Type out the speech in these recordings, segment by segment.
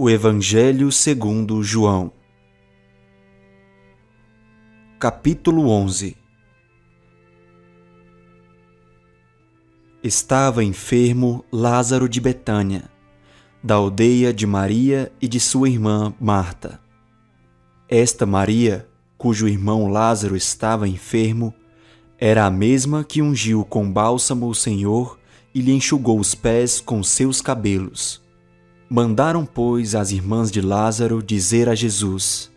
O Evangelho segundo João. Capítulo 11. Estava enfermo Lázaro de Betânia, da aldeia de Maria e de sua irmã Marta. Esta Maria, cujo irmão Lázaro estava enfermo, era a mesma que ungiu com bálsamo o Senhor e lhe enxugou os pés com seus cabelos. Mandaram, pois, as irmãs de Lázaro dizer a Jesus: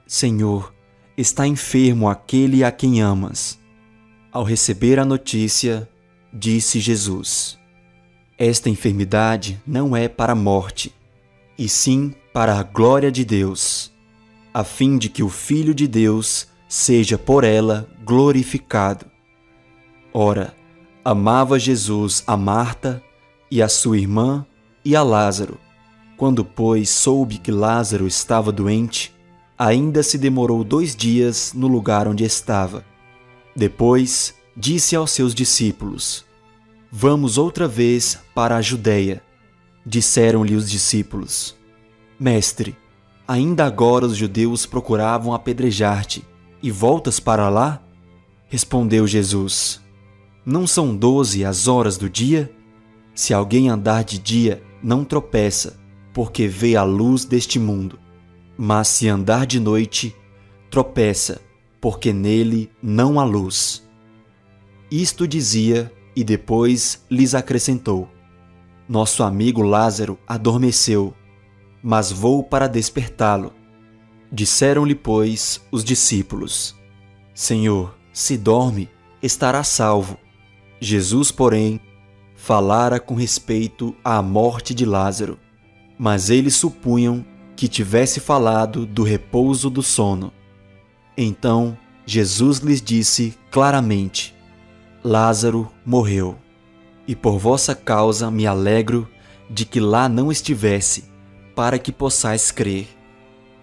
Senhor, está enfermo aquele a quem amas. Ao receber a notícia, disse Jesus: Esta enfermidade não é para a morte, e sim para a glória de Deus, a fim de que o Filho de Deus seja por ela glorificado. Ora, amava Jesus a Marta e a sua irmã e a Lázaro. Quando, pois, soube que Lázaro estava doente, ainda se demorou 2 dias no lugar onde estava. Depois, disse aos seus discípulos: Vamos outra vez para a Judeia. Disseram-lhe os discípulos: Mestre, ainda agora os judeus procuravam apedrejar-te, e voltas para lá? Respondeu Jesus: Não são 12 as horas do dia? Se alguém andar de dia, não tropeça, porque vê a luz deste mundo. Mas se andar de noite, tropeça, porque nele não há luz. Isto dizia, e depois lhes acrescentou: Nosso amigo Lázaro adormeceu, mas vou para despertá-lo. Disseram-lhe, pois, os discípulos: Senhor, se dorme, estará salvo. Jesus, porém, falara com respeito à morte de Lázaro, mas eles supunham que tivesse falado do repouso do sono. Então Jesus lhes disse claramente: Lázaro morreu, e por vossa causa me alegro de que lá não estivesse, para que possais crer.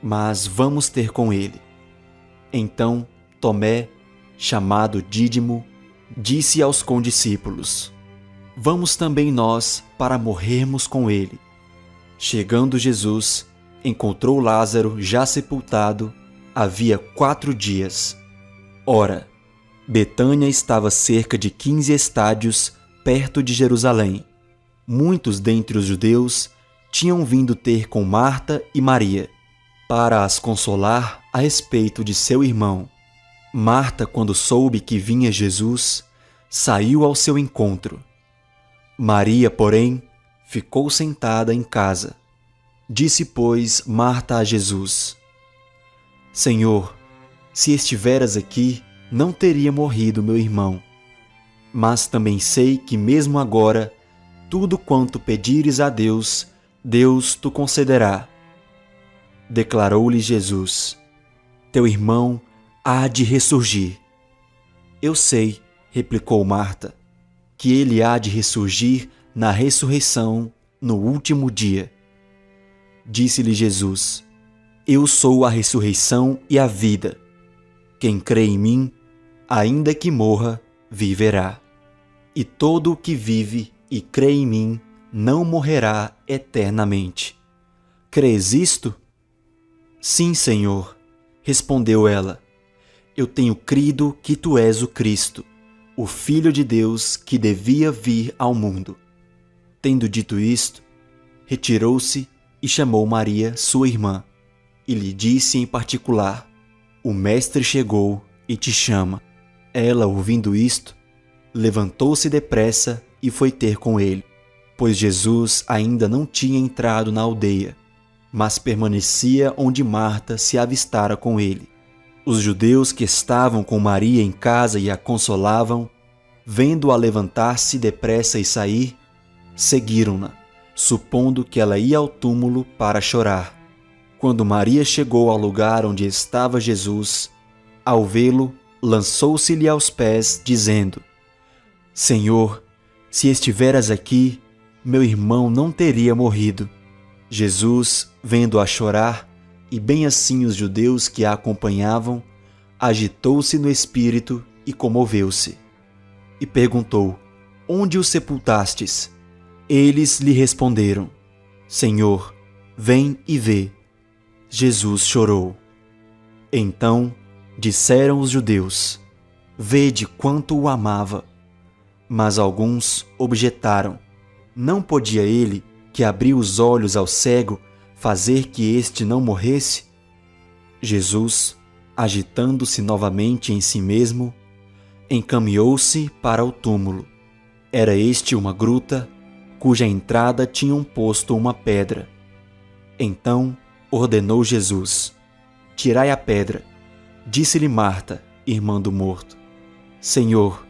Mas vamos ter com ele. Então Tomé, chamado Dídimo, disse aos condiscípulos: Vamos também nós para morrermos com ele. Chegando Jesus, encontrou Lázaro já sepultado, havia 4 dias. Ora, Betânia estava cerca de 15 estádios perto de Jerusalém. Muitos dentre os judeus tinham vindo ter com Marta e Maria, para as consolar a respeito de seu irmão. Marta, quando soube que vinha Jesus, saiu ao seu encontro. Maria, porém, ficou sentada em casa. Disse, pois, Marta a Jesus: Senhor, se estiveras aqui, não teria morrido meu irmão. Mas também sei que mesmo agora, tudo quanto pedires a Deus, Deus te concederá. Declarou-lhe Jesus: Teu irmão há de ressurgir. Eu sei, replicou Marta, que ele há de ressurgir na ressurreição no último dia. Disse-lhe Jesus: Eu sou a ressurreição e a vida. Quem crê em mim, ainda que morra, viverá. E todo o que vive e crê em mim não morrerá eternamente. Crês isto? Sim, Senhor, respondeu ela. Eu tenho crido que tu és o Cristo, o Filho de Deus que devia vir ao mundo. Tendo dito isto, retirou-se e chamou Maria, sua irmã, e lhe disse em particular: O Mestre chegou e te chama. Ela, ouvindo isto, levantou-se depressa e foi ter com ele, pois Jesus ainda não tinha entrado na aldeia, mas permanecia onde Marta se avistara com ele. Os judeus que estavam com Maria em casa e a consolavam, vendo-a levantar-se depressa e sair, seguiram-na, supondo que ela ia ao túmulo para chorar. Quando Maria chegou ao lugar onde estava Jesus, ao vê-lo, lançou-se-lhe aos pés, dizendo: Senhor, se estiveras aqui, meu irmão não teria morrido. Jesus, vendo-a chorar, e bem assim os judeus que a acompanhavam, agitou-se no espírito e comoveu-se. E perguntou: Onde o sepultastes? Eles lhe responderam: Senhor, vem e vê. Jesus chorou. Então disseram os judeus: vede quanto o amava. Mas alguns objetaram: não podia ele, que abriu os olhos ao cego, fazer que este não morresse? Jesus, agitando-se novamente em si mesmo, encaminhou-se para o túmulo. Era este uma gruta, cuja entrada tinham posto uma pedra. Então ordenou Jesus: tirai a pedra. Disse-lhe Marta, irmã do morto: Senhor,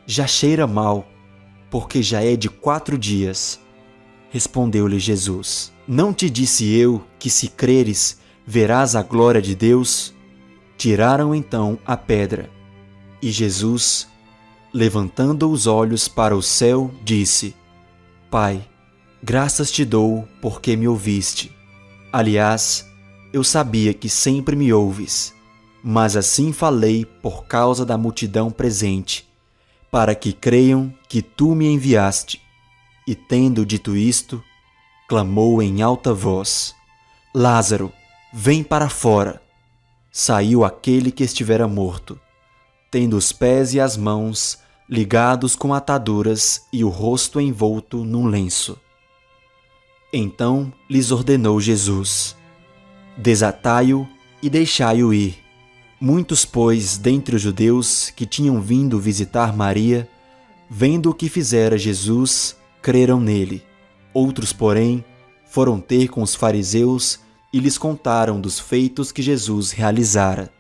já cheira mal, porque já é de 4 dias. Respondeu-lhe Jesus: não te disse eu que, se creres, verás a glória de Deus? Tiraram então a pedra. E Jesus, levantando os olhos para o céu, disse: Pai, graças te dou porque me ouviste. Aliás, eu sabia que sempre me ouves, mas assim falei por causa da multidão presente, para que creiam que tu me enviaste. E tendo dito isto, clamou em alta voz: Lázaro, vem para fora. Saiu aquele que estivera morto, tendo os pés e as mãos ligados com ataduras e o rosto envolto num lenço. Então lhes ordenou Jesus: desatai-o e deixai-o ir. Muitos, pois, dentre os judeus que tinham vindo visitar Maria, vendo o que fizera Jesus, creram nele. Outros, porém, foram ter com os fariseus e lhes contaram dos feitos que Jesus realizara.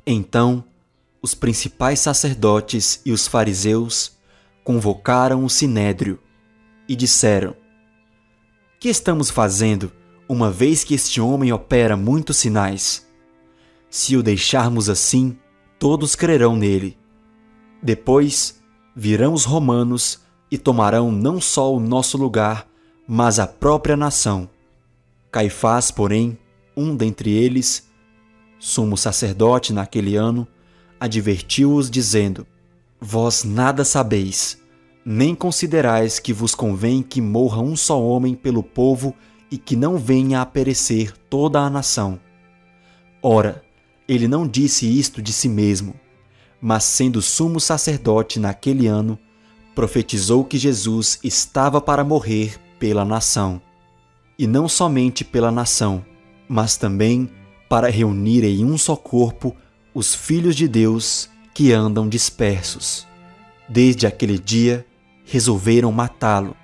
Então, os principais sacerdotes e os fariseus convocaram o sinédrio e disseram: que estamos fazendo, uma vez que este homem opera muitos sinais? Se o deixarmos assim, todos crerão nele. Depois virão os romanos e tomarão não só o nosso lugar, mas a própria nação. Caifás, porém, um dentre eles, sumo sacerdote naquele ano, advertiu-os dizendo: vós nada sabeis, nem considerais que vos convém que morra um só homem pelo povo e que não venha a perecer toda a nação. Ora, ele não disse isto de si mesmo, mas sendo sumo sacerdote naquele ano, profetizou que Jesus estava para morrer pela nação. E não somente pela nação, mas também para reunir em um só corpo os filhos de Deus que andam dispersos. Desde aquele dia, resolveram matá-lo,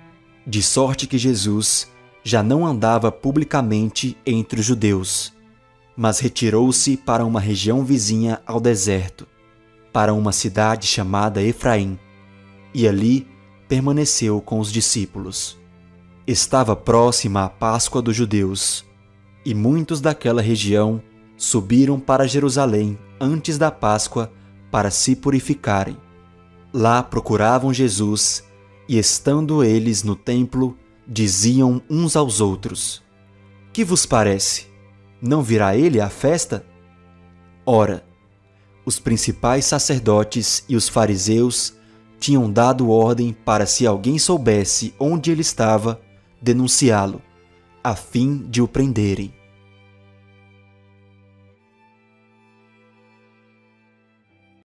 de sorte que Jesus já não andava publicamente entre os judeus, mas retirou-se para uma região vizinha ao deserto, para uma cidade chamada Efraim, e ali permaneceu com os discípulos. Estava próxima a Páscoa dos judeus, e muitos daquela região subiram para Jerusalém antes da Páscoa para se purificarem. Lá procuravam Jesus, e estando eles no templo, diziam uns aos outros: que vos parece? Não virá ele à festa? Ora, os principais sacerdotes e os fariseus tinham dado ordem para, se alguém soubesse onde ele estava, denunciá-lo, a fim de o prenderem.